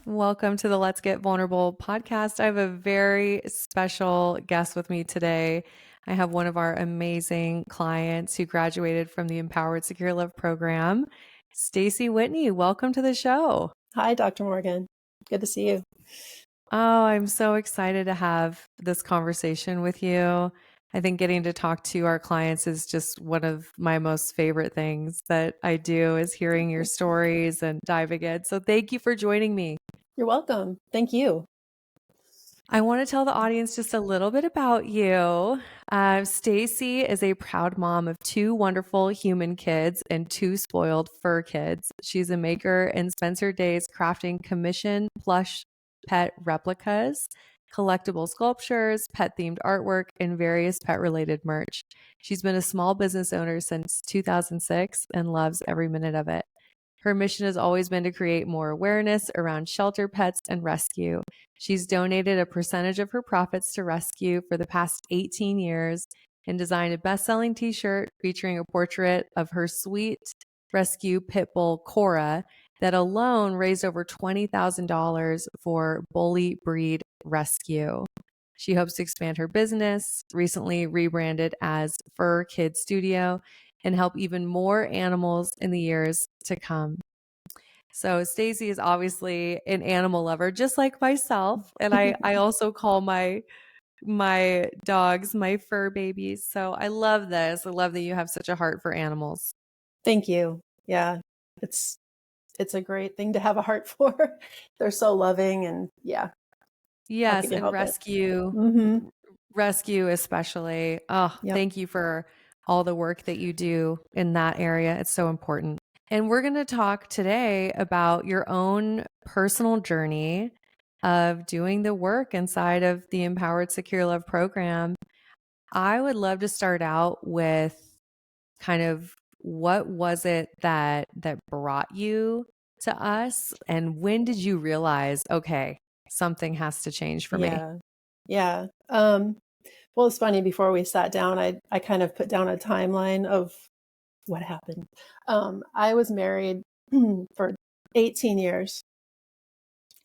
Welcome to the Let's Get Vulnerable podcast. I have a very special guest with me today. I have one of our amazing clients who graduated from the Empowered.Secure.Loved.Program, Stacey Whitney. Welcome to the show. Hi, Dr. Morgan. Good to see you. Oh, I'm so excited to have this conversation with you. I think getting to talk to our clients is just one of my most favorite things that I do is hearing your stories and diving in. So thank you for joining me. You're welcome. Thank you. I want to tell the audience just a little bit about you. Stacey is a proud mom of two wonderful human kids and two spoiled fur kids. She's a maker and spends her days crafting commission plush pet replicas, collectible sculptures, pet themed artwork, and various pet related merch. She's been a small business owner since 2006 and loves every minute of it. Her mission has always been to create more awareness around shelter pets and rescue. She's donated a percentage of her profits to rescue for the past 18 years and designed a best-selling t-shirt featuring a portrait of her sweet rescue pit bull, Cora, that alone raised over $20,000 for Bully Breed Rescue. She hopes to expand her business, recently rebranded as Fur Kid Studio, and help even more animals in the years to come. So Stacey is obviously an animal lover, just like myself. And I also call my dogs my fur babies. So I love this. I love that you have such a heart for animals. Thank you. Yeah, it's a great thing to have a heart for. They're so loving, and how Yes, can you and help it? rescue especially. Oh, Yep. thank you for all the work that you do in that area. It's so important. And we're going to talk today about your own personal journey of doing the work inside of the Empowered Secure Love program. I would love to start out with kind of what was it that brought you to us, and when did you realize, okay, something has to change for me? Yeah. Yeah. Well, it's funny, before we sat down, I kind of put down a timeline of what happened. I was married for 18 years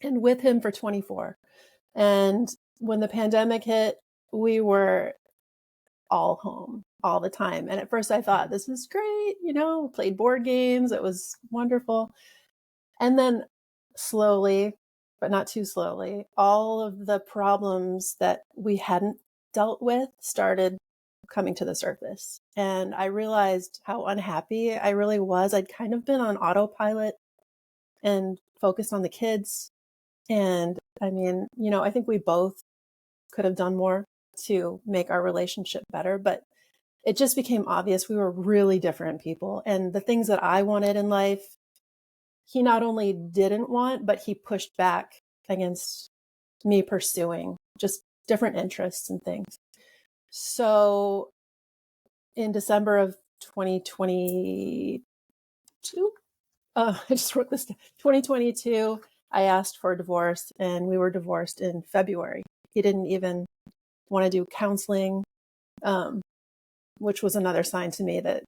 and with him for 24. And when the pandemic hit, we were all home all the time. And at first I thought, this is great, played board games. It was wonderful. And then slowly, but not too slowly, all of the problems that we hadn't dealt with started coming to the surface. And I realized how unhappy I really was. I'd kind of been on autopilot and focused on the kids. And I mean, I think we both could have done more to make our relationship better, but it just became obvious we were really different people. And the things that I wanted in life, he not only didn't want, but he pushed back against me pursuing just different interests and things. So in December of 2022, I just wrote this down, 2022, I asked for a divorce, and we were divorced in February. He didn't even want to do counseling, which was another sign to me that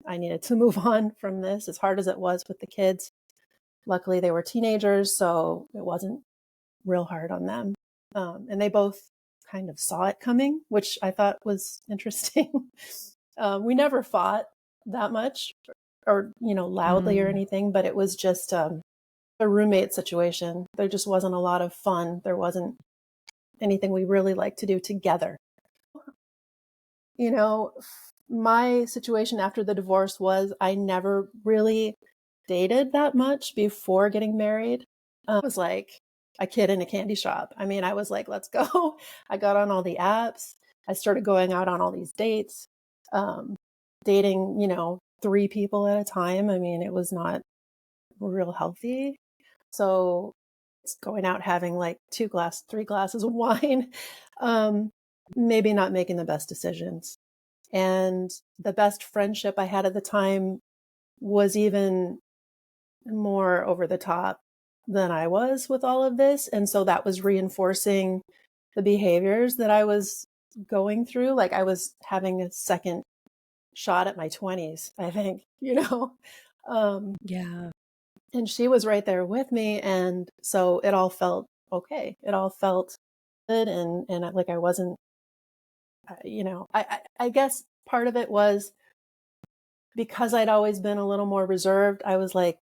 I needed to move on from this, as hard as it was with the kids. Luckily, they were teenagers, so it wasn't real hard on them. And they both kind of saw it coming, which I thought was interesting. We never fought that much or, loudly or anything, but it was just a roommate situation. There just wasn't a lot of fun. There wasn't anything we really liked to do together. My situation after the divorce was I never really dated that much before getting married. I was like a kid in a candy shop. I mean, I was like, let's go. I got on all the apps. I started going out on all these dates, dating, 3 people at a time. I mean, it was not real healthy. So it's going out having like 3 glasses of wine, maybe not making the best decisions. And the best friendship I had at the time was even more over the top than I was with all of this. And so that was reinforcing the behaviors that I was going through. Like I was having a second shot at my 20s, I think, Yeah. And she was right there with me. And so it all felt okay. It all felt good. And like I wasn't, I guess part of it was because I'd always been a little more reserved. I was like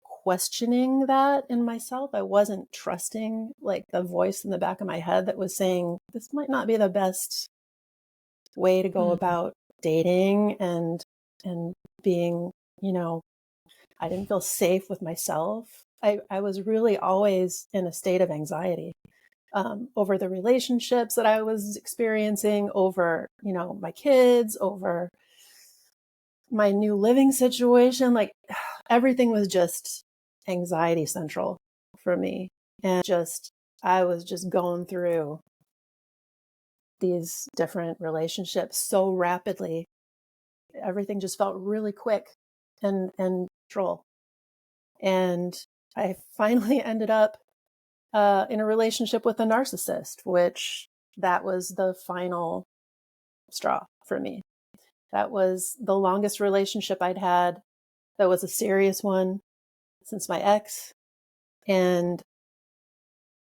questioning that in myself. I wasn't trusting like the voice in the back of my head that was saying, this might not be the best way to go Mm. about dating and being, you know, I didn't feel safe with myself. I was really always in a state of anxiety over the relationships that I was experiencing, over, my kids, over my new living situation. Like everything was just anxiety central for me. And I was just going through these different relationships so rapidly. Everything just felt really quick and control. And I finally ended up in a relationship with a narcissist, which that was the final straw for me. That was the longest relationship I'd had. That was a serious one since my ex. And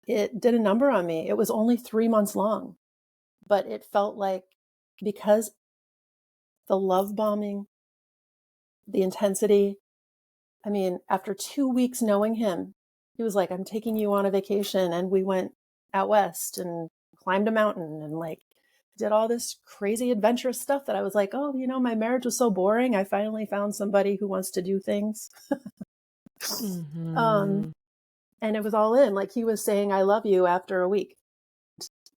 it did a number on me. It was only 3 months long, but it felt like, because the love bombing, the intensity, I mean, after 2 weeks knowing him, he was like, I'm taking you on a vacation. And we went out west and climbed a mountain and like did all this crazy adventurous stuff that I was like, oh, my marriage was so boring. I finally found somebody who wants to do things. um, Mhm. and it was all in. Like he was saying, I love you after a week.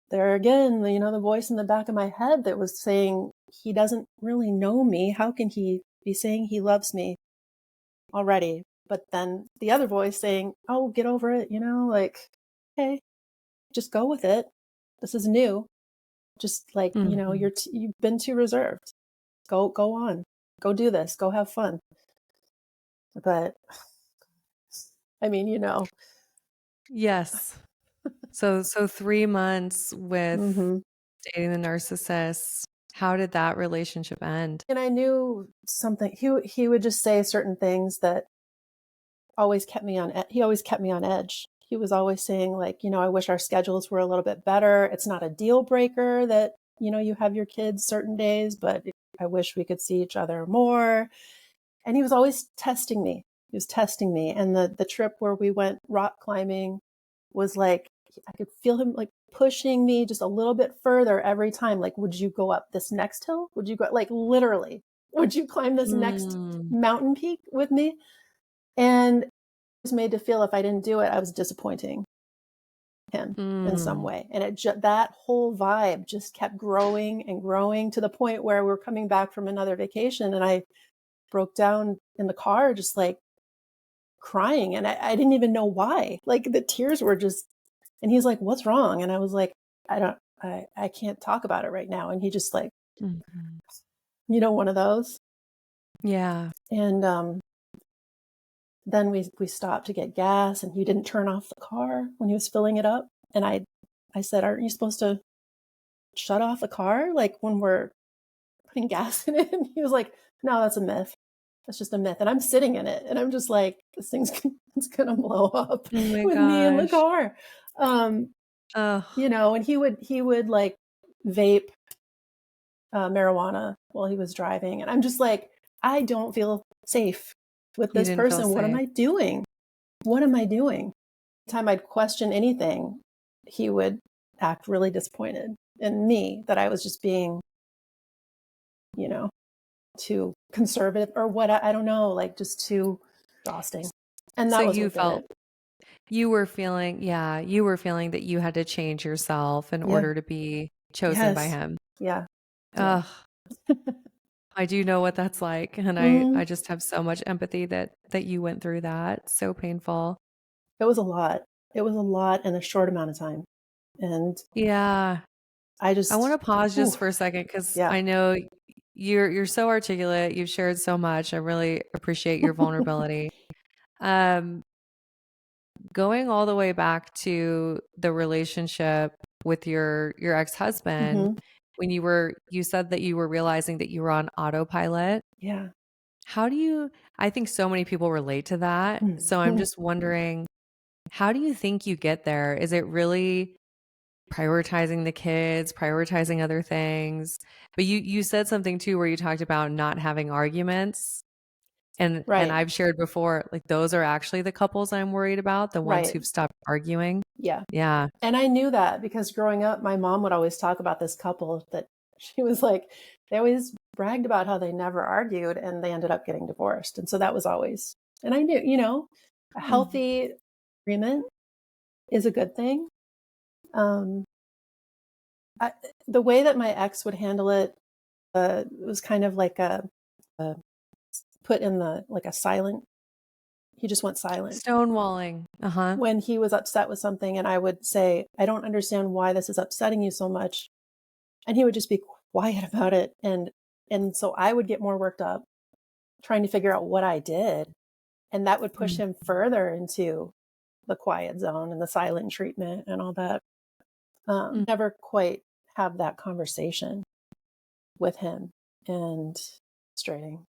There again, the voice in the back of my head that was saying, he doesn't really know me. How can he be saying he loves me already? But then the other voice saying, oh, get over it, like, hey, just go with it. This is new. Just like, Mhm. you've been too reserved. Go on. Go do this. Go have fun. But I mean, Yes. So 3 months with hmm dating the narcissist. How did that relationship end? and I knew something. He would just say certain things that always kept me on he always kept me on edge. He was always saying like, I wish our schedules were a little bit better. It's not a deal breaker that, you have your kids certain days, but I wish we could see each other more. And he was always testing me. He was testing me. And the trip where we went rock climbing was like, I could feel him like pushing me just a little bit further every time. Like, would you go up this next hill? Would you go, like, literally, would you climb this next Mm. mountain peak with me? And was made to feel if I didn't do it, I was disappointing him in some Mm. way. And that whole vibe just kept growing and growing to the point where we were coming back from another vacation and I broke down in the car, just like crying. And I didn't even know why. Like the tears were just, and he's like, what's wrong? And I was like, I can't talk about it right now. And he just like, Mhm. one of those. Yeah. And then we stopped to get gas and he didn't turn off the car when he was filling it up. And I said, aren't you supposed to shut off the car like when we're putting gas in it? And he was like, no, that's a myth. That's just a myth. And I'm sitting in it and I'm just like, this thing's it's gonna blow up Oh my with me in the gosh. car. Um, Oh, and he would like vape marijuana while he was driving. And I'm just like, I don't feel safe with you this didn't feel person. What am safe. I doing? What am I doing? Time I'd question anything, he would act really disappointed in me that I was just being, you know, too conservative or what. I don't know, like just too exhausting. And So that was you what did felt it. you were feeling that you had to change yourself in Yeah. order to be chosen by Yes. him. Yeah. Yeah. Ugh, I do know what that's like, and I Mm, just have so much empathy that you went through that. So painful. it was a lot. It was a lot in a short amount of time. And Yeah. I I want just, to pause ooh, just for a second because yeah. I know you're so articulate. You've shared so much. I really appreciate your vulnerability. Um, Going all the way back to the relationship with your ex-husband, hmm when you said that you were realizing that you were on autopilot. Yeah. How do you I think so many people relate to that. So I'm just wondering, how do you think you get there? Is it really prioritizing the kids, prioritizing other things? But you said something too where you talked about not having arguments. And Right. I've shared before, like those are actually the couples I'm worried about, the ones Right. who've stopped arguing. Yeah. Yeah. And I knew that because growing up, my mom would always talk about this couple that she was like, they always bragged about how they never argued and they ended up getting divorced. And so that was always, and I knew, a Hmm. healthy agreement is a good thing. Um, I, the way that my ex would handle it was kind of like a put in the, like a silent, he just went silent. Stonewalling. Uh-huh. When he was upset with something and I would say, I don't understand why this is upsetting you so much. And he would just be quiet about it. And so I would get more worked up trying to figure out what I did. And that would push Mm. him further into the quiet zone and the silent treatment and all that. Mm. Never quite have that conversation with him, and frustrating.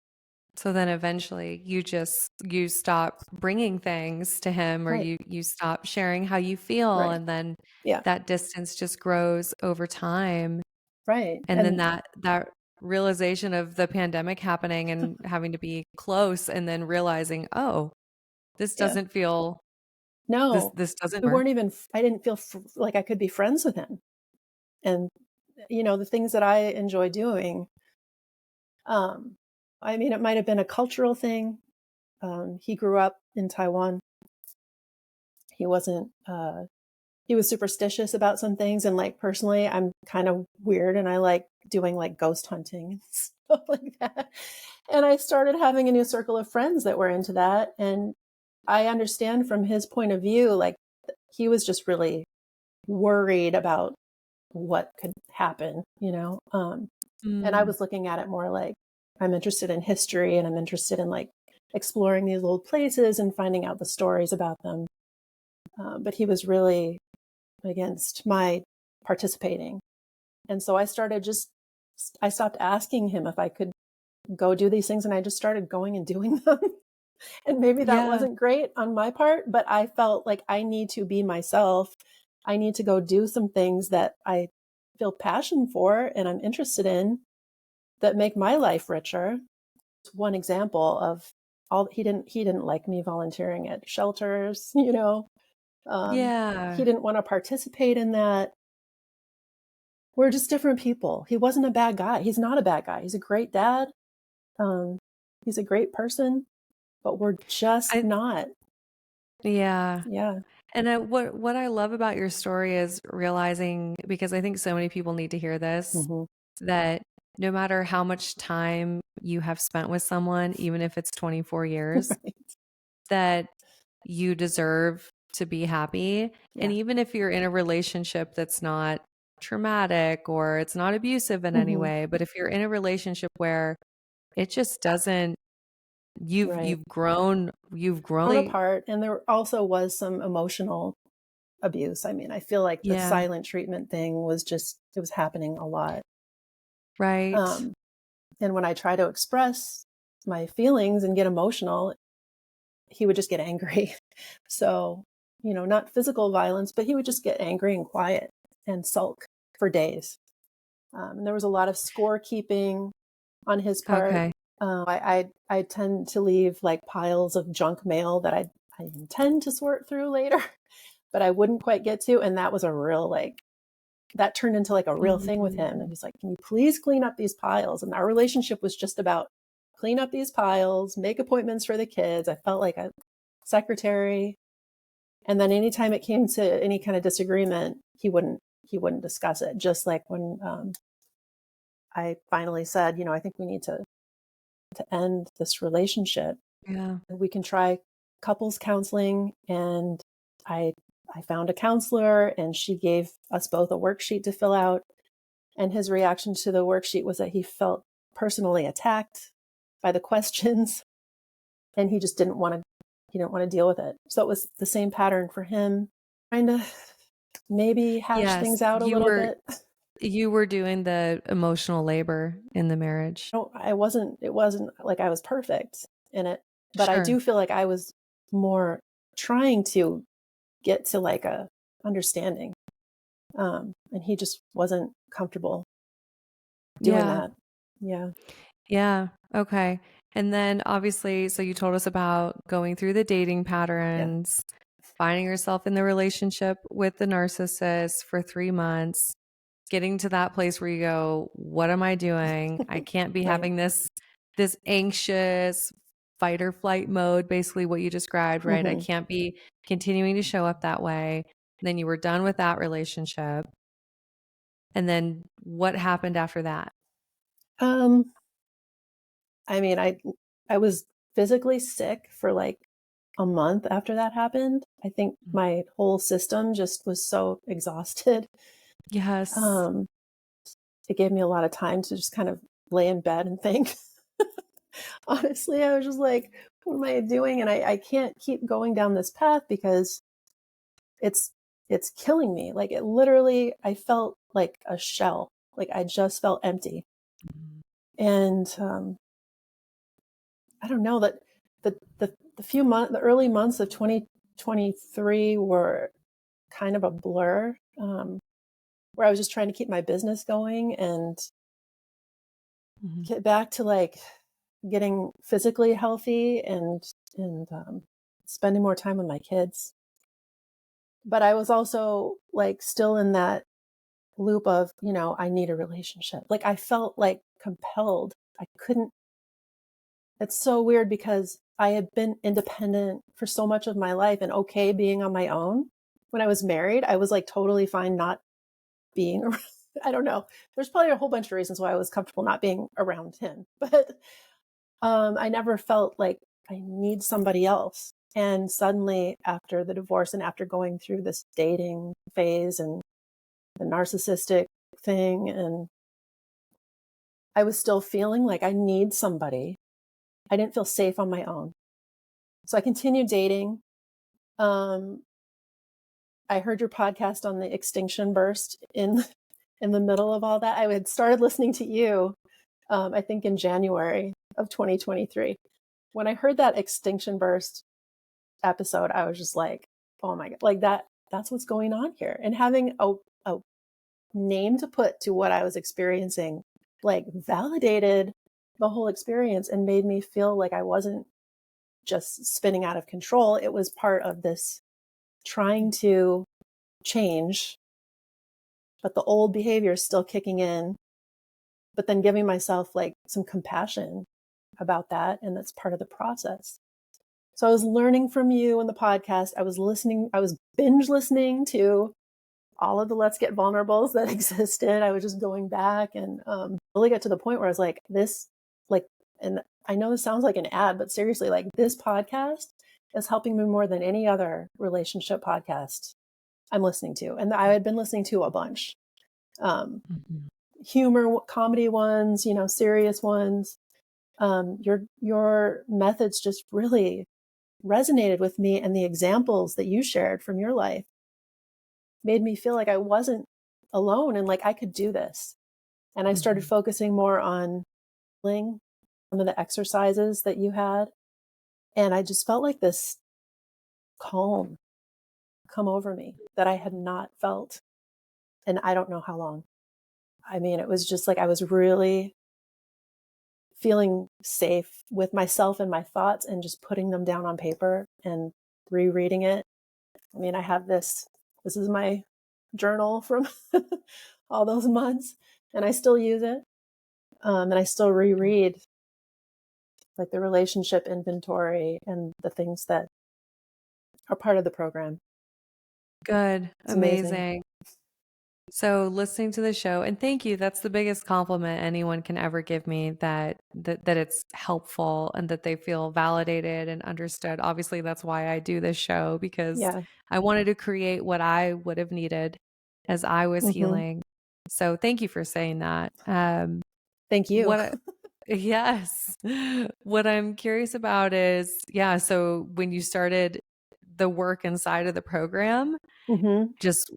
So then eventually you stop bringing things to him, or Right. you stop sharing how you feel, Right. and then Yeah. that distance just grows over time. Right. And then And that realization of the pandemic happening and having to be close, and then realizing, "Oh, this yeah. doesn't feel No, this doesn't we work." weren't even, I didn't feel like I could be friends with him. And, the things that I enjoy doing, um, I mean, it might have been a cultural thing. He grew up in Taiwan. He wasn't, he was superstitious about some things. And like personally, I'm kind of weird and I like doing like ghost hunting and stuff like that. And I started having a new circle of friends that were into that. And I understand from his point of view, like he was just really worried about what could happen, and I Mm. was looking at it more like I'm interested in history and I'm interested in like exploring these old places and finding out the stories about them. But he was really against my participating. And so I stopped asking him if I could go do these things and I just started going and doing them. And maybe that Yeah. wasn't great on my part, but I felt like I need to be myself. I need to go do some things that I feel passion for and I'm interested in that make my life richer. It's one example of all he didn't like me volunteering at shelters, he Yeah. didn't want to participate in that. We're just different people. He wasn't a bad guy. He's not a bad guy. He's a great dad. Um, he's a great person, but we're just I not. yeah. Yeah. And what I love about your story is realizing, because I think so many people need to hear this, Hmm. that no matter how much time you have spent with someone, even if it's 24 years, Right. that you deserve to be happy. And Yeah. even if you're in a relationship that's not traumatic or it's not abusive in any Hmm. way, but if you're in a relationship where it just doesn't, Right. you've Grown grown. apart. And there also was some emotional abuse. I mean, I feel like the Yeah, silent treatment thing it was happening a lot. right. Um, and when I try to express my feelings and get emotional, he would just get angry. So, not physical violence, but he would just get angry and quiet and sulk for days. And there was a lot of scorekeeping on his part. Okay. I tend to leave like piles of junk mail that I intend to sort through later, but I wouldn't quite get to. And that was a real like that turned into like a real thing with him. And Mm. he's like, "Can you please clean up these piles?" And our relationship was just about clean up these piles, make appointments for the kids. I felt like a secretary. And then anytime it came to any kind of disagreement, he wouldn't discuss it. Just like when I finally said, I think we need to end this relationship. Yeah. We can try couples counseling. And I I found a counselor and she gave us both a worksheet to fill out. And his reaction to the worksheet was that he felt personally attacked by the questions and he didn't want to deal with it. So it was the same pattern for him, trying to maybe hash Yes, things out a little bit. you were doing the emotional labor in the marriage. it wasn't like I was perfect in it, but I Sure. do feel like I was more trying to get to like a understanding. And he just wasn't comfortable doing Yeah. that. Yeah. Yeah. Okay. And then obviously, so you told us about going through the dating Yeah. patterns, finding yourself in the relationship with the narcissist for 3 months, getting to that place where you go, what am I doing? I can't be Right. having this anxious fight or flight mode, basically what you described, right? I Hmm. can't be continuing to show up that way. Then you were done with that relationship. And then what happened after that? Um, I mean, I was physically sick for like a month after that happened. I think my whole system just was so exhausted. Yes. Um, it gave me a lot of time to just kind of lay in bed and think. Honestly, I was just like, what am I doing? And I can't keep going down this path because it's it's killing me. Like it literally, I felt like a shell. Like I just felt empty. And I don't know that the early months of 2023 were kind of a blur, where I was just trying to keep my business going and Mhm. get back to like getting physically healthy and spending more time with my kids. But I was also like still in that loop of, I need a relationship. Like I felt like compelled. I couldn't. It's so weird because I had been independent for so much of my life and okay being on my own. When I was married, I was like totally fine not being around. I don't know. There's probably a whole bunch of reasons why I was comfortable not being around him, but I never felt like I need somebody else. And suddenly, after the divorce and after going through this dating phase and the narcissistic thing, and I was still feeling like I need somebody. I didn't feel safe on my own. So I continued dating. Um, I heard your podcast on the extinction burst in the middle of all that. I had started listening to you, I think in January of 2023. When I heard that extinction burst episode, I was just like, oh my God, like that's what's going on here. And having a name to put to what I was experiencing, like validated the whole experience and made me feel like I wasn't just spinning out of control. It was part of this trying to change, but the old behavior is still kicking in, but then giving myself like some compassion about that. And that's part of the process. So I was learning from you on the podcast. I was binge listening to all of the Let's Get Vulnerables that existed. I was just going back and really got to the point where I was like, like, and I know this sounds like an ad, but seriously, like this podcast is helping me more than any other relationship podcast I'm listening to. And I had been listening to a bunch. Mhm. Humor, comedy ones, serious ones. Your methods just really resonated with me, and the examples that you shared from your life made me feel like I wasn't alone and like I could do this. And I started Mhm. focusing more on some of the exercises that you had. And I just felt like this calm come over me that I had not felt. And I don't know how long. I mean, it was just like I was really feeling safe with myself and my thoughts and just putting them down on paper and rereading it. I mean, I have this is my journal from all those months, and I still use it. And I still reread like the relationship inventory and the things that are part of the program. Good. It's amazing. Amazing. So listening to the show, and thank you. That's the biggest compliment anyone can ever give me, that it's helpful and that they feel validated and understood. Obviously, that's why I do this show, because Yeah. I wanted to create what I would have needed as I was Hmm. healing. So thank you for saying that. Thank you. What Yes. What I'm curious about is, yeah, so when you started the work inside of the program, Hmm. just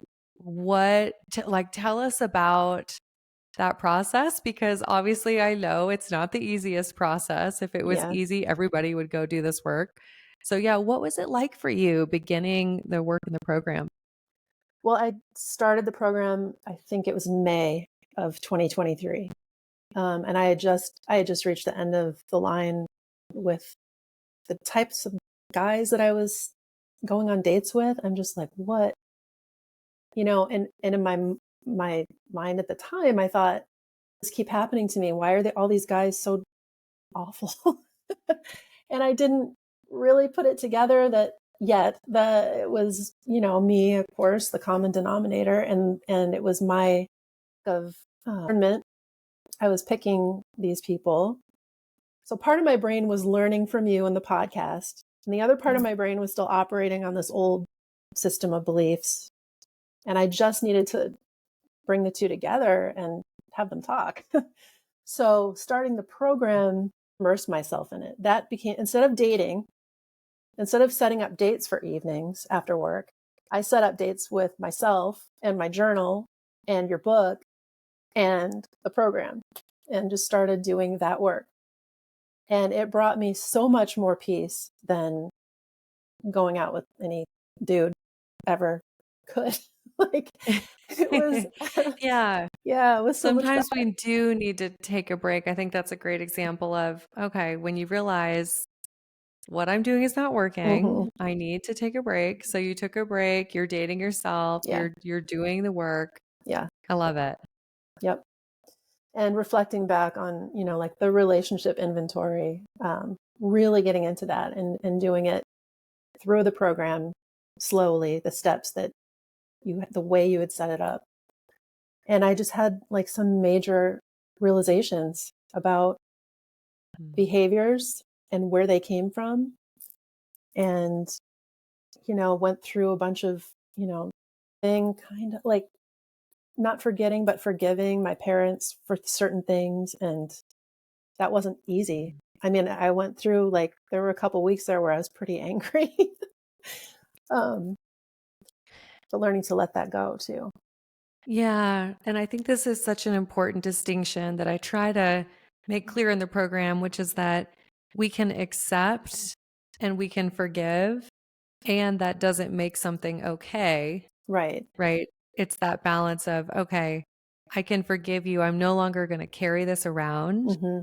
like tell us about that process, because obviously I know it's not the easiest process. If it was Yeah. easy, everybody would go do this work. So yeah, what was it like for you beginning the work in the program? Well, I started the program, I think it was May of 2023. And I had just reached the end of the line with the types of guys that I was going on dates with. I'm just like, what, and in my mind at the time, I thought, this keep happening to me. Why are all these guys so awful? And I didn't really put it together that yet that it was, me, of course, the common denominator, and it was my of environment. I was picking these people. So part of my brain was learning from you in the podcast, and the other part of my brain was still operating on this old system of beliefs. And I just needed to bring the two together and have them talk. So starting the program, immersed myself in it. That became, instead of setting up dates for evenings after work, I set up dates with myself and my journal and your book and the program, and just started doing that work. And it brought me so much more peace than going out with any dude ever could. Like, it was, Yeah. yeah, it was so much Sometimes better. we do need to take a break. I think that's a great example of, okay, when you realize what I'm doing is not Hmm. working, I need to take a break. So you took a break, you're dating yourself, Yeah. you're doing the work. Yeah. I love it. Yep. And reflecting back on, like the relationship inventory, really getting into that and doing it through the program slowly, the steps that the way you had set it up. And I just had like some major realizations about Mm. behaviors and where they came from. And, went through a bunch of, thing kind of like not forgetting, but forgiving my parents for certain things. And that wasn't easy. I mean, I went through like, there were a couple weeks there where I was pretty angry. um, but learning to let that go too. Yeah. And I think this is such an important distinction that I try to make clear in the program, which is that we can accept and we can forgive, and that doesn't make something okay, Right. right? It's that balance of, okay, I can forgive you. I'm no longer going to carry this around, Hmm.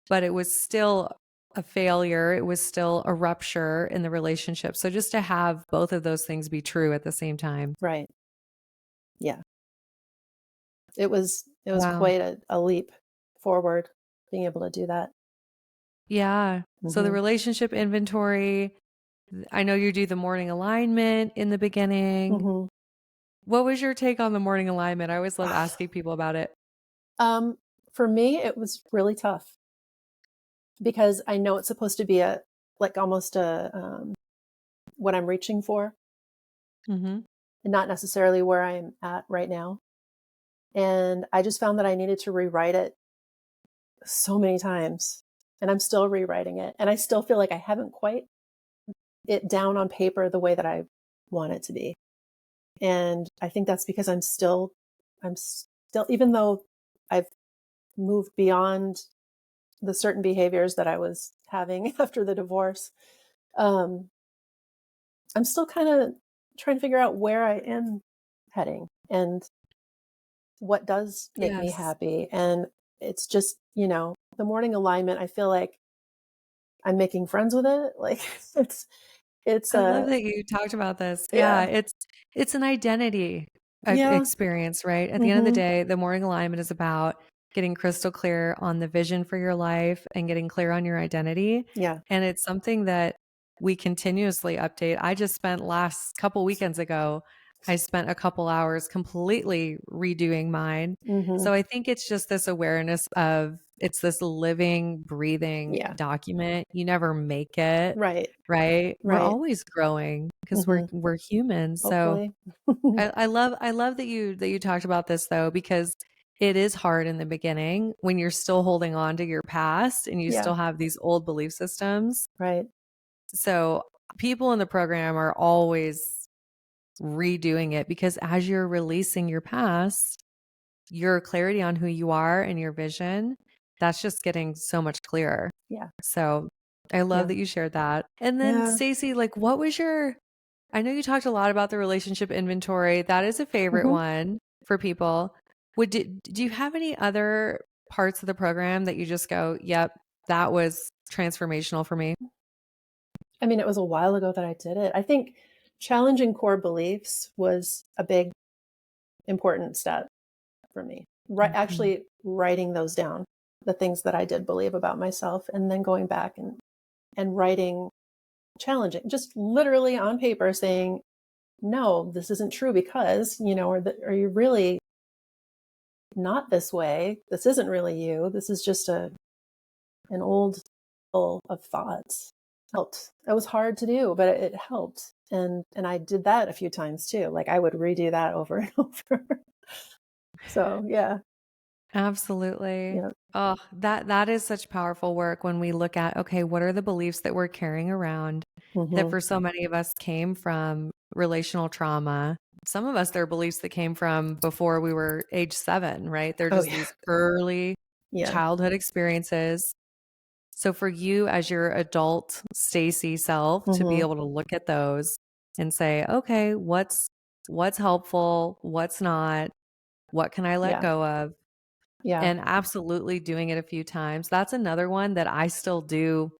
but it was still a failure. It was still a rupture in the relationship. So just to have both of those things be true at the same time. Right. Yeah. It was Wow. quite a leap forward being able to do that. Yeah. So the Hmm. relationship inventory, I know you do the morning alignment in the beginning. Hmm. What was your take on the morning alignment? I always love asking people about it. um, for me, it was really tough because I know it's supposed to be like almost what I'm reaching for, Hmm. and not necessarily where I'm at right now. And I just found that I needed to rewrite it so many times, and I'm still rewriting it. And I still feel like I haven't quite it down on paper the way that I want it to be. And I think that's because I'm still, even though I've moved beyond the certain behaviors that I was having after the divorce, um, I'm still kind of trying to figure out where I am heading and what does make me Yes. happy. And it's just, the morning alignment, I feel like I'm making friends with it. Like, it's I love a, that you talked about this. yeah, Yeah, it's an identity yeah. experience, right? At the end of the Hmm. day, the morning alignment is about getting crystal clear on the vision for your life and getting clear on your identity. Yeah. And it's something that we continuously update. I just spent last couple weekends ago, I spent a couple hours completely redoing mine. Hmm. So I think it's just this awareness of it's this living, breathing Yeah. document. You never make it. Right. Right? We're Right. always growing because Hmm. we're humans. So Hopefully. I love that you talked about this though, because it is hard in the beginning when you're still holding on to your past and you Yeah. still have these old belief systems. Right. So people in the program are always redoing it because as you're releasing your past, your clarity on who you are and your vision, that's just getting so much clearer. Yeah. So I love Yeah. that you shared that. And then Yeah. Stacey, like what was your, I know you talked a lot about the relationship inventory. That is a favorite Hmm. one for people. Do you have any other parts of the program that you just go, yep, that was transformational for me? I mean, it was a while ago that I did it. I think challenging core beliefs was a big, important step for me. Right, Mhm. actually writing those down, the things that I did believe about myself, and then going back and writing challenging, just literally on paper saying, no, this isn't true because, are you really not this way? This isn't really you. This is just an old full of thoughts. Helped. It was hard to do, but it helped. And I did that a few times too. Like I would redo that over and over. So yeah. Absolutely. Yeah. Oh, that is such powerful work when we look at, okay, what are the beliefs that we're carrying around that Hmm. for so many of us came from relational trauma. Some of us, they're beliefs that came from before we were age 7, right? They're Oh just yeah. these early Yeah. childhood experiences. So for you as your adult Stacey self to be Hmm. able to look at those and say, okay, what's helpful, what's not, what can I let Yeah. go of? Yeah. And absolutely doing it a few times. That's another one that I still do.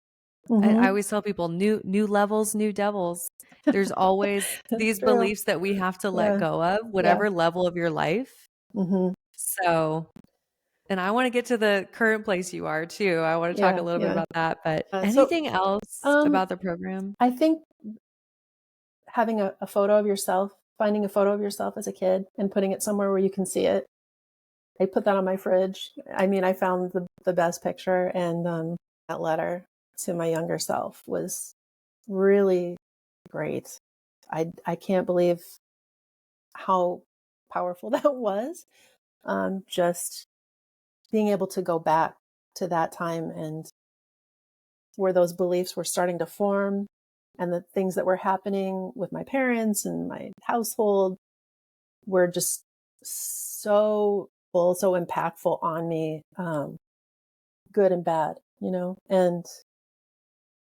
I Hmm. always tell people new levels, new devils. There's always That's these true. beliefs that we have to let Yeah. go of, Yeah. whatever level of your life. Hmm. So, and I want to get to the current place you are too. I want to talk a Yeah. little bit Yeah. about that, but So anything else um about the program? I think having a photo of yourself, finding a photo of yourself as a kid and putting it somewhere where you can see it. I put that on my fridge. I mean, I found the best picture, and that letter to my younger self was really great. I can't believe how powerful that was. Just being able to go back to that time and where those beliefs were starting to form and the things that were happening with my parents and my household were just so full, so impactful on me, good and bad, and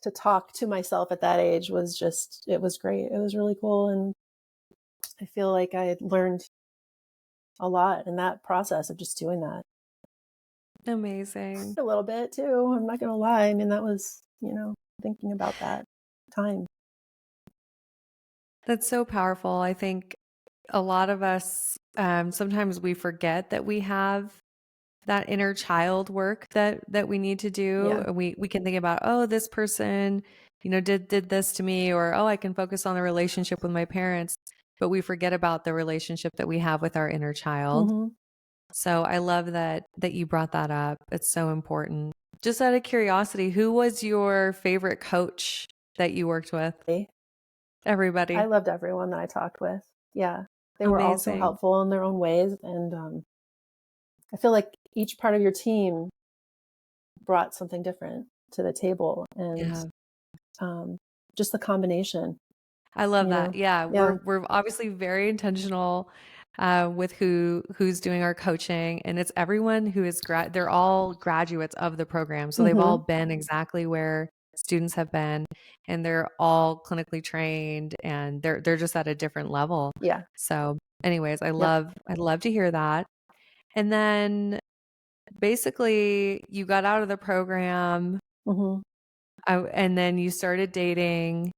to talk to myself at that age was just, it was great. It was really cool. And I feel like I had learned a lot in that process of just doing that. Amazing. A little bit too. I'm not going to lie. I mean, that was, thinking about that time. That's so powerful. I think a lot of us sometimes we forget that we have that inner child work that we need to do. Yeah. And we can think about, oh, this person, did this to me, or oh, I can focus on the relationship with my parents, but we forget about the relationship that we have with our inner child. Hmm. So I love that you brought that up. It's so important. Just out of curiosity, who was your favorite coach that you worked with? I Everybody. loved everyone that I talked with. Yeah. They were all so Amazing. helpful in their own ways. And I feel like each part of your team brought something different to the table. And Yeah. um, just the combination, I love you that. know? Yeah, Yeah. we're obviously very intentional with who's doing our coaching, and it's everyone who is they're all graduates of the program, so they've all Hmm. been exactly where students have been, and they're all clinically trained, and they're just at a different level. Yeah. So, anyways, Yep. I'd love to hear that. And then basically, you got out of the program, Hmm. and then you started dating.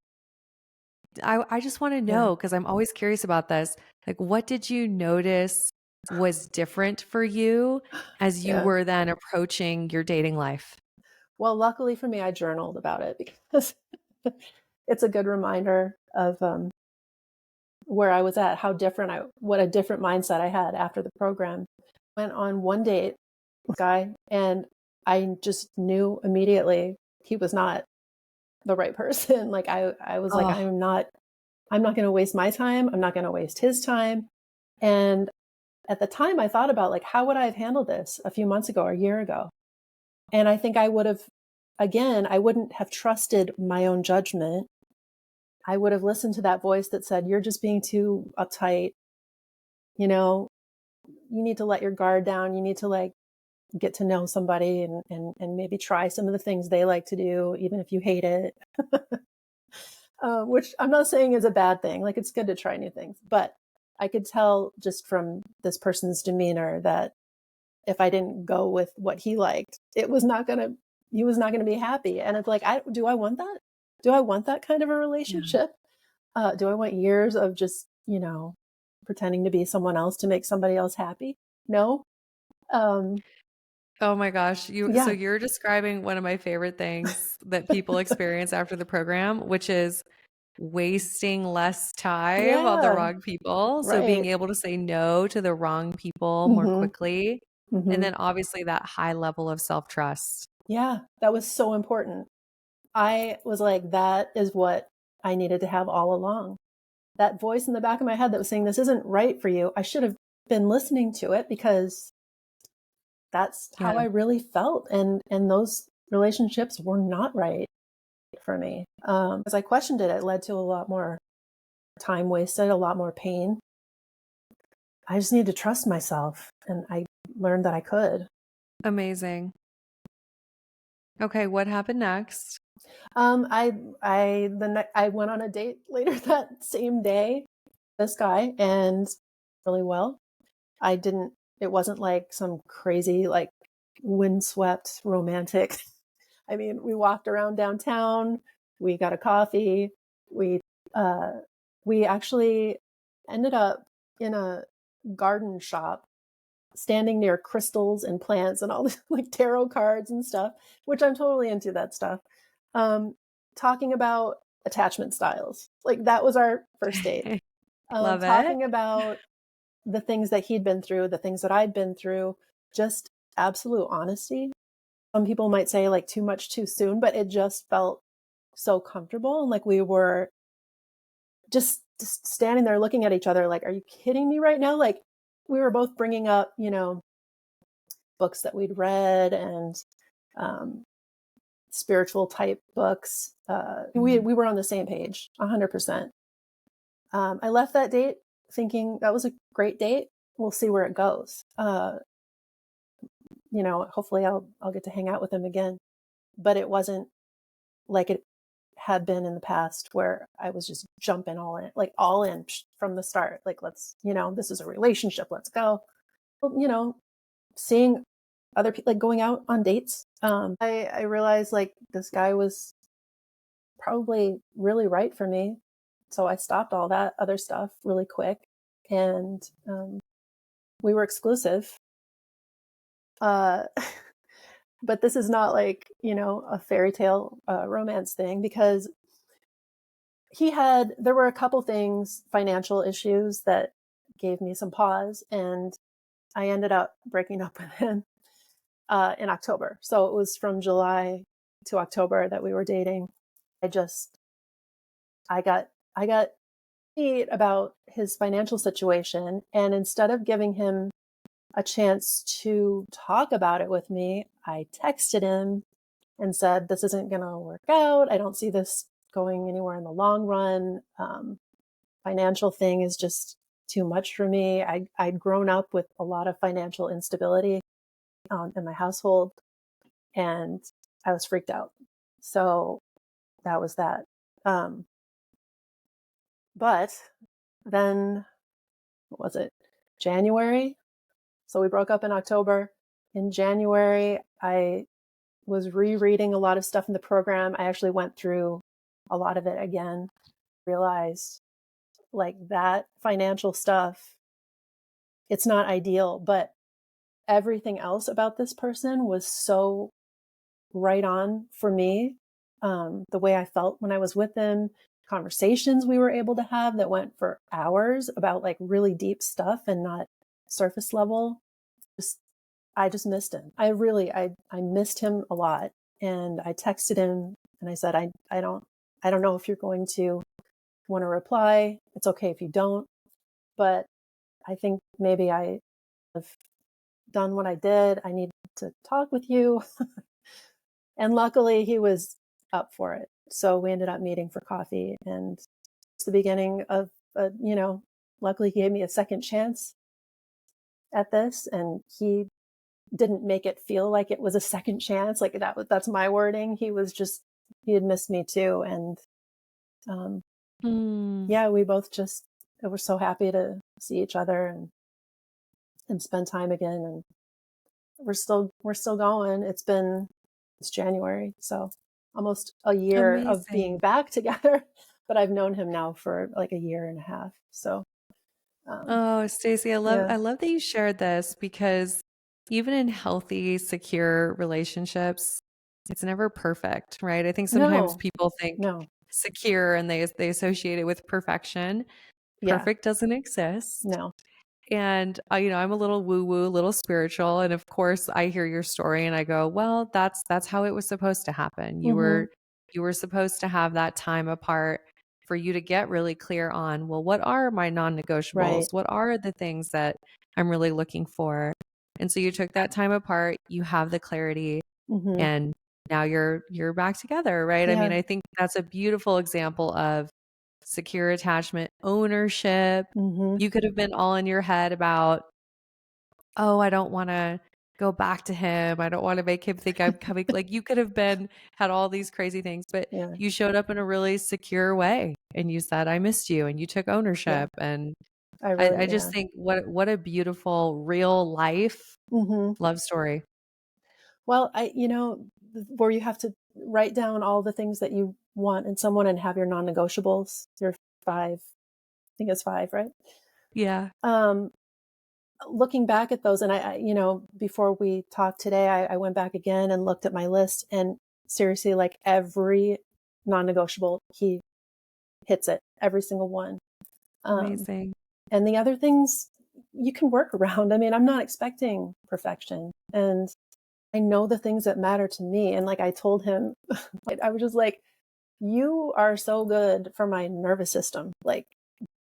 I just want to Yeah. know because I'm always curious about this. Like, what did you notice was different for you as you Yeah. were then approaching your dating life? Well, luckily for me, I journaled about it because it's a good reminder of where I was at, what a different mindset I had after the program. Went on one date, guy, and I just knew immediately he was not the right person. Like I was like, Oh, I'm not going to waste my time. I'm not going to waste his time. And at the time I thought about like, how would I have handled this a few months ago or a year ago? And I think I would have, again, I wouldn't have trusted my own judgment. I would have listened to that voice that said, you're just being too uptight, you know, you need to let your guard down. You need to like get to know somebody and maybe try some of the things they like to do, even if you hate it. Which I'm not saying is a bad thing. Like, it's good to try new things, but I could tell just from this person's demeanor that if I didn't go with what he liked, he was not going to be happy. And it's like, do I want that? Do I want that kind of a Yeah. relationship? Do I want years of just, pretending to be someone else to make somebody else happy? No. Um, Oh my gosh. So yeah. you're describing one of my favorite things that people experience after the program, which is wasting less time on the Yeah. wrong people. So being Right. able to say no to the wrong people more Hmm. quickly. And Hmm. then obviously that high level of self-trust. Yeah. That was so important. I was like, that is what I needed to have all along. That voice in the back of my head that was saying, this isn't right for you. I should have been listening to it because that's Yeah. how I really felt. And those relationships were not right for me. As I questioned it, it led to a lot more time wasted, a lot more pain. I just need to trust myself. And I learned that I could. Amazing. Okay, what happened next? I went on a date later that same day, this guy, and really well. It wasn't like some crazy, like windswept romantic. I mean, we walked around downtown, we got a coffee, we, uh, we actually ended up in a garden shop standing near crystals and plants and all the like tarot cards and stuff, which I'm totally into that stuff. Um, Talking about attachment styles. Like, that was our first date. Love it. Talking about the things that he'd been through, the things that I'd been through, just absolute honesty. Some people might say like too much too soon, but it just felt so comfortable. And like we were just standing there looking at each other like, are you kidding me right now? Like, we were both bringing up, books that we'd read and um, spiritual type books. We were on the same page, 100%. I left that date thinking that was a great date. We'll see where it goes. Hopefully I'll get to hang out with him again. But it wasn't like it had been in the past where I was just jumping all in from the start. Like, this is a relationship. Let's go. Well, seeing other people, like going out on dates. I realized like this guy was probably really right for me. So I stopped all that other stuff really quick, and we were exclusive. Uh, but this is not like, a fairy tale romance thing, because there were a couple things, financial issues that gave me some pause, and I ended up breaking up with him in October. So it was from July to October that we were dating. I just, I got beat about his financial situation. And instead of giving him a chance to talk about it with me, I texted him and said, this isn't going to work out. I don't see this going anywhere in the long run. Financial thing is just too much for me. I'd grown up with a lot of financial instability in my household, and I was freaked out. So that was that. But then, what was it? January. So we broke up in October. In January, I was rereading a lot of stuff in the program. I actually went through a lot of it again, realized like that financial stuff, it's not ideal, but everything else about this person was so right on for me. The way I felt when I was with them, conversations we were able to have that went for hours about like really deep stuff and not surface level. Just, I just missed him. I missed him a lot. And I texted him and I said, I don't know if you're going to want to reply. It's okay if you don't, but I think maybe I have done what I did. I need to talk with you. And luckily he was up for it. So we ended up meeting for coffee, and it's the beginning of, luckily he gave me a second chance. at this, and he didn't make it feel like it was a second chance. Like that's my wording. He had missed me too. And, um, Hmm. yeah, we both just were so happy to see each other and spend time again. And we're still going. It's January. So almost a year of being Amazing. back together, but I've known him now for like a year and a half. So, um, Oh, Stacey, yeah, I love that you shared this because even in healthy, secure relationships, it's never perfect, right? I think sometimes no, people think no, secure and they associate it with perfection. yeah, Perfect doesn't exist. no, And I'm a little woo woo, a little spiritual, and of course I hear your story and I go, well, that's how it was supposed to happen. mm-hmm, You were supposed to have that time apart for you to get really clear on, well, what are my non-negotiables? right, What are the things that I'm really looking for? And so you took that time apart, you have the clarity, mm-hmm, and now you're back together, right? I mean, yeah, I think that's a beautiful example of secure attachment ownership. mm-hmm, You could have been all in your head about, oh, I don't want to go back to him. I don't want to make him think I'm coming. Like you could have had all these crazy things, but yeah, you showed up in a really secure way and you said, I missed you, and you took yeah, ownership. And I just yeah, think what a beautiful real life mm-hmm. love story. Well, where you have to write down all the things that you want in someone and have your non-negotiables, your five, I think it's five, right? Yeah. Um, Looking back at those, and before we talked today, I went back again and looked at my list, and seriously, like every non-negotiable, he hits it, every single one. Um, Amazing. and the other things you can work around. I mean, I'm not expecting perfection, and I know the things that matter to me. And like I told him, I was just like, you are so good for my nervous system. Like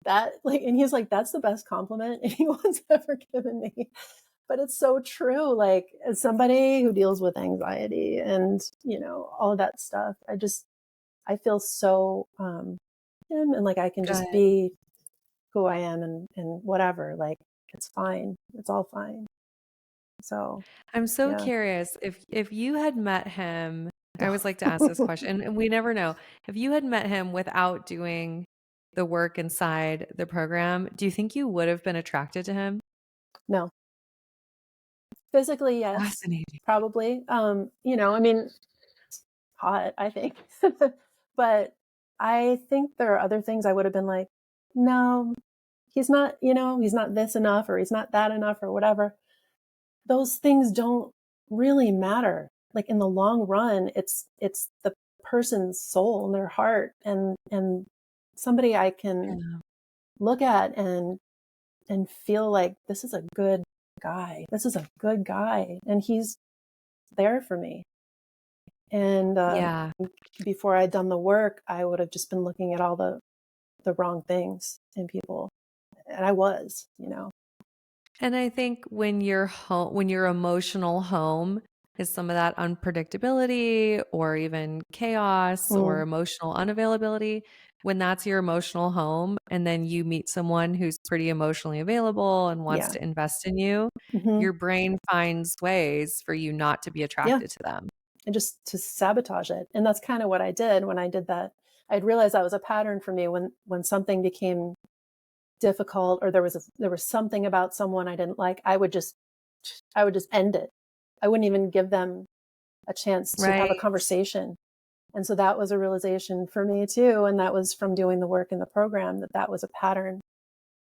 that, like, and he's like, that's the best compliment anyone's ever given me. But it's so true. Like, as somebody who deals with anxiety and, all of that stuff, I feel so, him, and like I can just Good. be who I am, and whatever. Like, it's fine. It's all fine. So, I'm so yeah. curious if you had met him, I always like to ask this question, and we never know. If you had met him without doing the work inside the program, do you think you would have been attracted to him? No, physically, yes, Fascinating. probably. I mean, hot, I think. But I think there are other things I would have been like, no, he's not this enough, or he's not that enough, or whatever. Those things don't really matter. Like in the long run, it's the person's soul and their heart, and somebody I can Yeah. look at and feel like this is a good guy. This is a good guy, and he's there for me. And Yeah. before I'd done the work, I would have just been looking at all the wrong things in people, and I was. And I think when your emotional home is some of that unpredictability or even chaos or Mm, emotional unavailability, when that's your emotional home and then you meet someone who's pretty emotionally available and wants yeah. to invest in you, Hmm. your brain finds ways for you not to be Yeah. attracted to them. And just to sabotage it. And that's kind of what I did when I did that. I'd realized that was a pattern for me when something became difficult, or there was something about someone I didn't like. I would just end it. I wouldn't even give them a chance to have Right. a conversation. And so that was a realization for me too. And that was from doing the work in the program, that was a pattern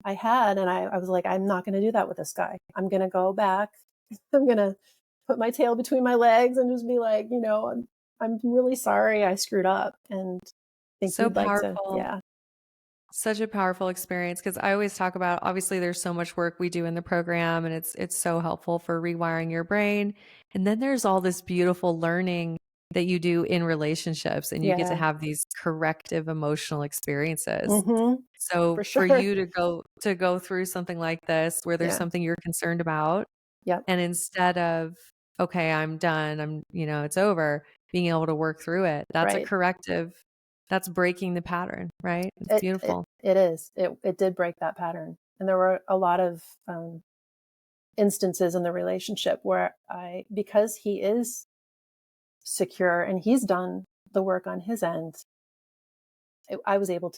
I had. And I was like, I'm not going to do that with this guy. I'm going to go back. I'm going to put my tail between my legs and just be like, I'm really sorry I screwed up. And I think So he'd like to, powerful. yeah, Such a powerful experience because I always talk about obviously there's so much work we do in the program and it's so helpful for rewiring your brain. And then there's all this beautiful learning that you do in relationships and you get to yeah, have these corrective emotional experiences. mm-hmm, So for for sure. you to go through something like this where there's Yeah, something you're concerned about yep, and instead of okay, I'm done, it's over, being able to work through it. That's a right. corrective. That's breaking the pattern, right? It's beautiful. It is. It did break that pattern. And there were a lot of instances in the relationship where because he is secure and he's done the work on his end, I was able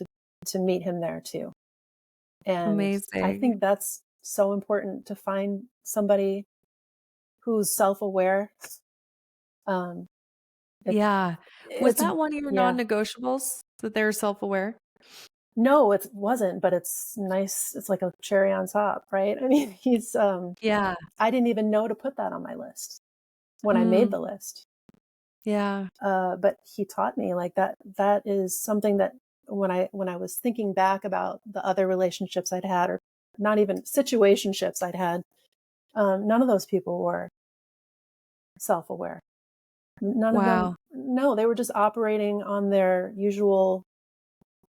to meet him there too. And I Amazing. think that's so important, to find somebody who's self-aware. Um, Yeah. Was it's that one of your yeah. non-negotiables, that they're self-aware? No, it wasn't, but it's nice. It's like a cherry on top, right? I mean, Yeah. I didn't even know to put that on my list when I made Mm, the list. yeah. But he taught me, like, that is something that when I was thinking back about the other relationships I'd had, or not even situationships I'd had, none of those people were self-aware. None of them. Wow. No, they were just operating on their usual,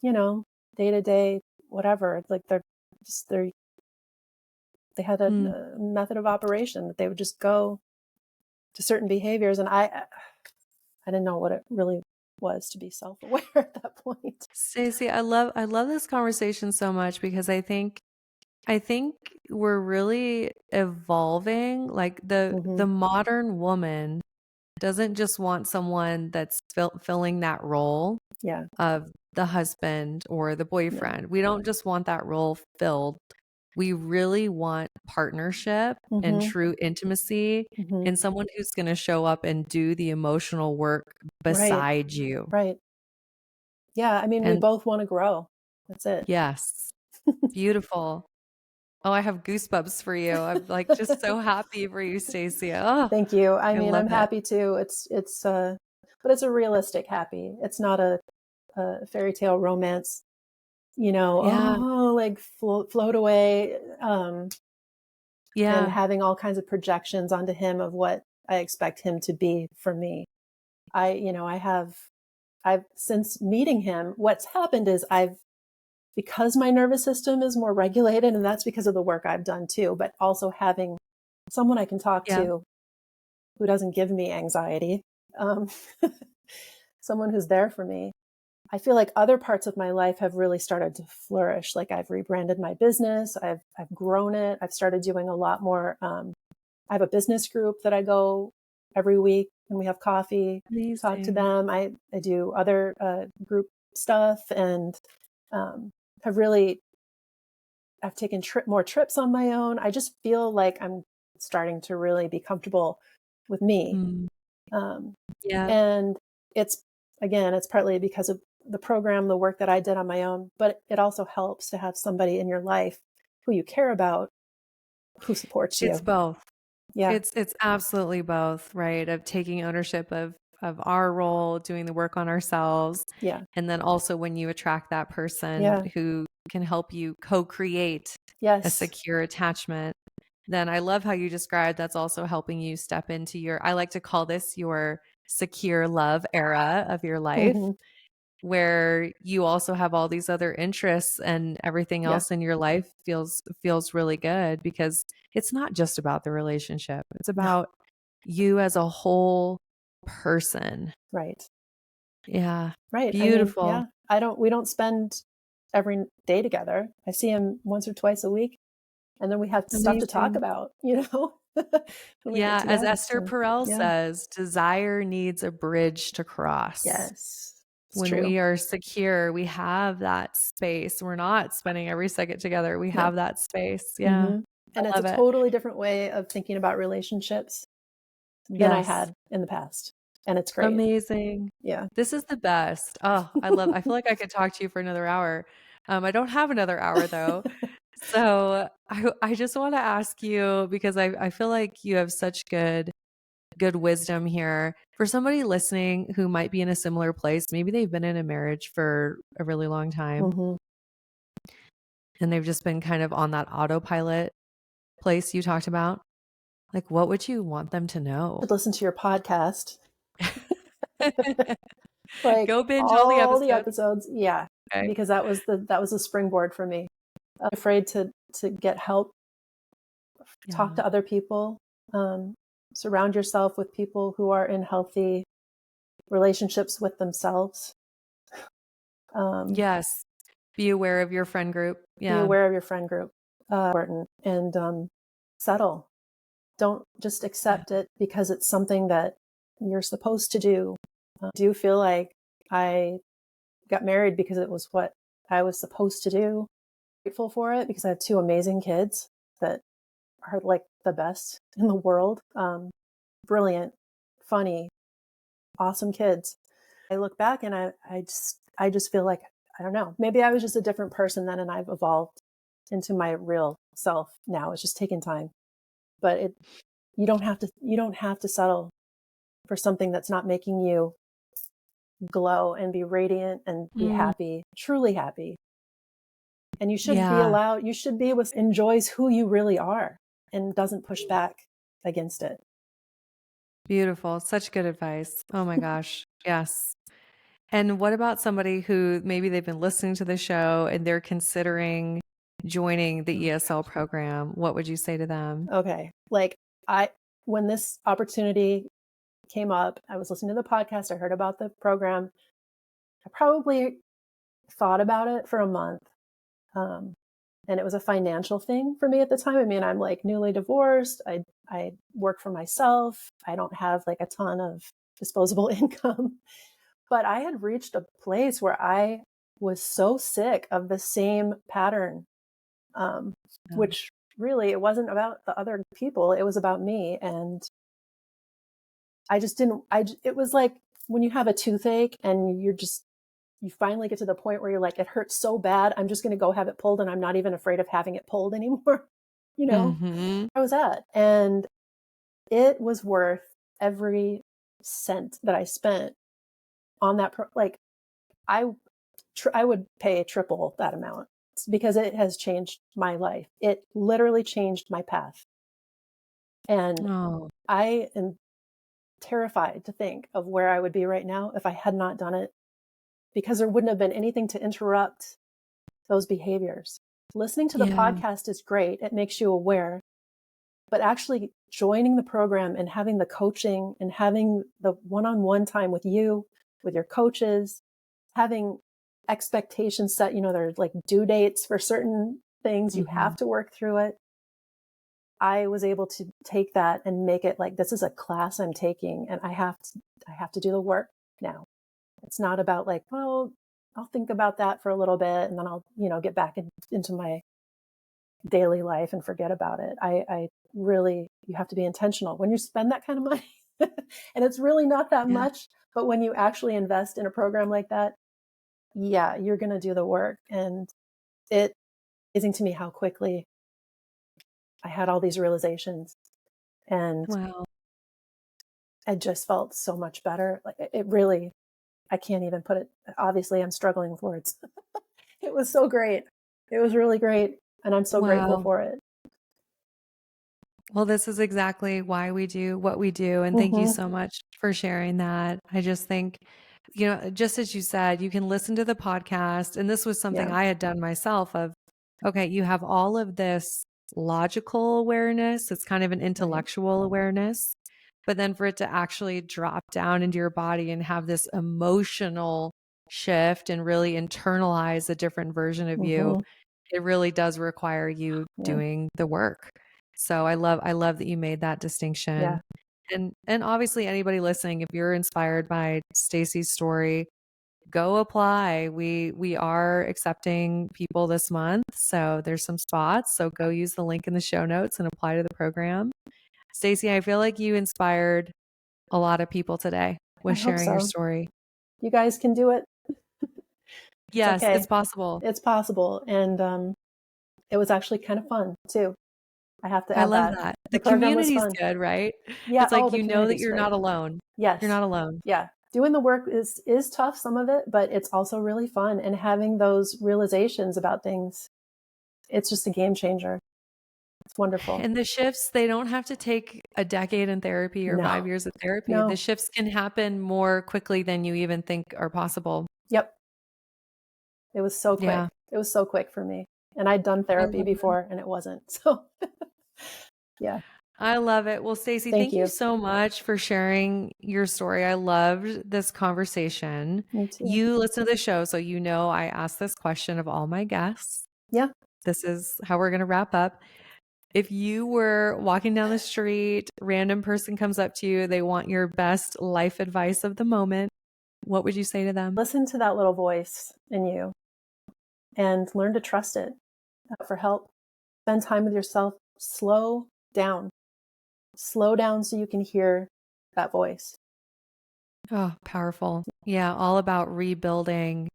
you know, day to day, whatever. It's like they had Mm. a method of operation that they would just go to certain behaviors, and I didn't know what it really was to be self-aware at that point. Stacey, I love this conversation so much because I think we're really evolving. Like Hmm. the modern woman doesn't just want someone that's filling that role Yeah. of the husband or the No. boyfriend. We don't just want that role filled. We really want partnership and Hmm. true intimacy, Hmm. and someone who's going to show up and do the emotional work Right. beside you. Right. Yeah. I mean, we And both want to grow. That's it. yes, beautiful. Oh, I have goosebumps for you. I'm like just so happy for you, Stacey. Oh, Thank you. I I mean, love I'm it. happy too. But it's a realistic happy. It's not a fairy tale romance, Yeah. like float away, and Yeah. having all kinds of projections onto him of what I expect him to be for me. I've since meeting him, what's happened is because my nervous system is more regulated, and that's because of the work I've done too, but also having someone I can talk Yeah. to who doesn't give me anxiety, um, someone who's there for me. I feel like other parts of my life have really started to flourish. Like, I've rebranded my business, I've grown it, I've started doing a lot more. I have a business group that I go every week, and we have coffee, talk to Amazing. them. I do other group stuff, and um, have really I've taken more trips on my own. I just feel like I'm starting to really be comfortable with me. Mm. Um, Yeah. and it's, again, it's partly because of the program, the work that I did on my own, but it also helps to have somebody in your life who you care about, who supports It's you. both. Yeah. It's absolutely both, right? Of taking ownership of our role, doing the work on ourselves, Yeah. and then also when you attract that person Yeah. who can help you co-create a Yes. secure attachment, then I love how you described that's also helping you step into your, I like to call this your secure love era of your life, Hmm. where you also have all these other interests and everything Yeah. else in your life feels really good because it's not just about the relationship. It's No. about you as a whole person. Right. Yeah. Right. I mean, Beautiful. yeah, we don't spend every day together. I see him once or twice a week, and then we have stuff to talk Amazing. about, when we get Yeah, as together. Esther So, Perel yeah. says, desire needs a bridge to cross. Yes. It's When true. we are secure, we have that space. We're not spending every second together. We No. have that space. Yeah. Hmm. I And it's a love it. totally different way of thinking about relationships than I Yes. had in the past. And it's great. Amazing. Yeah. This is the best. Oh, I feel like I could talk to you for another hour. I don't have another hour though. So I just want to ask you because I feel like you have such good wisdom here. For somebody listening who might be in a similar place, maybe they've been in a marriage for a really long time Hmm. and they've just been kind of on that autopilot place you talked about. Like, what would you want them to know? Should listen to your podcast, like Go binge all the all the episodes. episodes. Yeah. Okay. Because that was a springboard for me. I'm afraid to get help, talk Yeah. to other people, um, surround yourself with people who are in healthy relationships with themselves. Um, Yes. Be aware of your friend group. be Yeah. aware of your friend group, important, and settle. Don't just accept it because it's something that you're supposed to do. I do feel like I got married because it was what I was supposed to do. Grateful for it because I have two amazing kids that are like the best in the world. Brilliant, funny, awesome kids. I look back and I just feel like, I don't know, maybe I was just a different person then and I've evolved into my real self now. It's just taking time. But you don't have to settle for something that's not making you glow and be radiant and be happy, truly happy. And you should be allowed, you should be able to enjoys who you really are and doesn't push back against it. Beautiful. Such good advice. Oh my gosh. Yes. And what about somebody who maybe they've been listening to the show and they're considering joining the ESL program? What would you say to them? Okay. Like when this opportunity came up, I was listening to the podcast, I heard about the program. I probably thought about it for a month. And it was a financial thing for me at the time. I mean, I'm like newly divorced. I work for myself. I don't have like a ton of disposable income, but I had reached a place where I was so sick of the same pattern, which really it wasn't about the other people. It was about me. And I just didn't, it was like when you have a toothache and you finally get to the point where you're like, it hurts so bad. I'm just going to go have it pulled. And I'm not even afraid of having it pulled anymore. Mm-hmm. I was at. And it was worth every cent that I spent on that. Like I would pay triple that amount because it has changed my life. It literally changed my path. And I am terrified to think of where I would be right now if I had not done it, because there wouldn't have been anything to interrupt those behaviors. Listening to the podcast is great. It makes you aware, but actually joining the program and having the coaching and having the one-on-one time with you, with your coaches, having expectations set, there's like due dates for certain things. You have to work through it. I was able to take that and make it like, this is a class I'm taking and I have to do the work now. It's not about like, well, I'll think about that for a little bit and then I'll, get back into my daily life and forget about it. I really, you have to be intentional when you spend that kind of money. And it's really not that much, but when you actually invest in a program like that, you're going to do the work. And it's amazing to me how quickly I had all these realizations and I just felt so much better. Like it really, I can't even put it. Obviously, I'm struggling with words. It was so great. It was really great. And I'm so grateful for it. Well, this is exactly why we do what we do. And thank you so much for sharing that. I just think, just as you said, you can listen to the podcast. And this was something I had done myself of, okay, you have all of this logical awareness. It's kind of an intellectual awareness. But then for it to actually drop down into your body and have this emotional shift and really internalize a different version of you, it really does require you doing the work. So I love that you made that distinction. And obviously anybody listening, if you're inspired by Stacey's story, go apply. We are accepting people this month. So there's some spots. So go use the link in the show notes and apply to the program. Stacey, I feel like you inspired a lot of people today with sharing your story. You guys can do it. Yes, okay. It's possible. It's possible. And it was actually kind of fun too. I have to add I love that. The community's good, right? Yeah. It's like, that you're not alone. Yes. You're not alone. Yeah. Doing the work is tough, some of it, but it's also really fun. And having those realizations about things, it's just a game changer. It's wonderful. And the shifts, they don't have to take a decade in therapy or 5 years of therapy. The shifts can happen more quickly than you even think are possible. Yep. It was so quick. Yeah. It was so quick for me. And I'd done therapy before and it wasn't. So yeah. I love it. Well, Stacey, thank you so much for sharing your story. I loved this conversation. Me too. You listen to the show, so I ask this question of all my guests. Yeah. This is how we're going to wrap up. If you were walking down the street, random person comes up to you, they want your best life advice of the moment, what would you say to them? Listen to that little voice in you and learn to trust it for help. Spend time with yourself. Slow down. Slow down so you can hear that voice. Oh, powerful. Yeah, all about rebuilding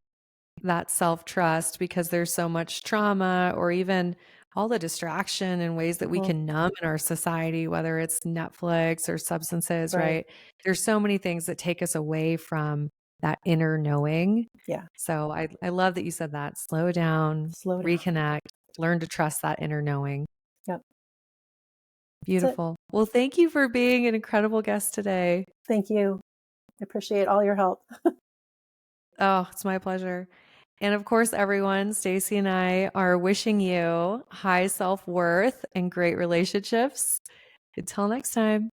that self-trust because there's so much trauma or even all the distraction and ways that we Mhm. can numb in our society, whether it's Netflix or substances, Right. right? There's so many things that take us away from that inner knowing. Yeah. So I love that you said that. Slow down, Slow down. reconnect, learn to trust that inner knowing. Yep. That's it. Beautiful. Well, thank you for being an incredible guest today. Thank you. I appreciate all your help. Oh, it's my pleasure. And of course, everyone, Stacey and I are wishing you high self-worth and great relationships. Until next time.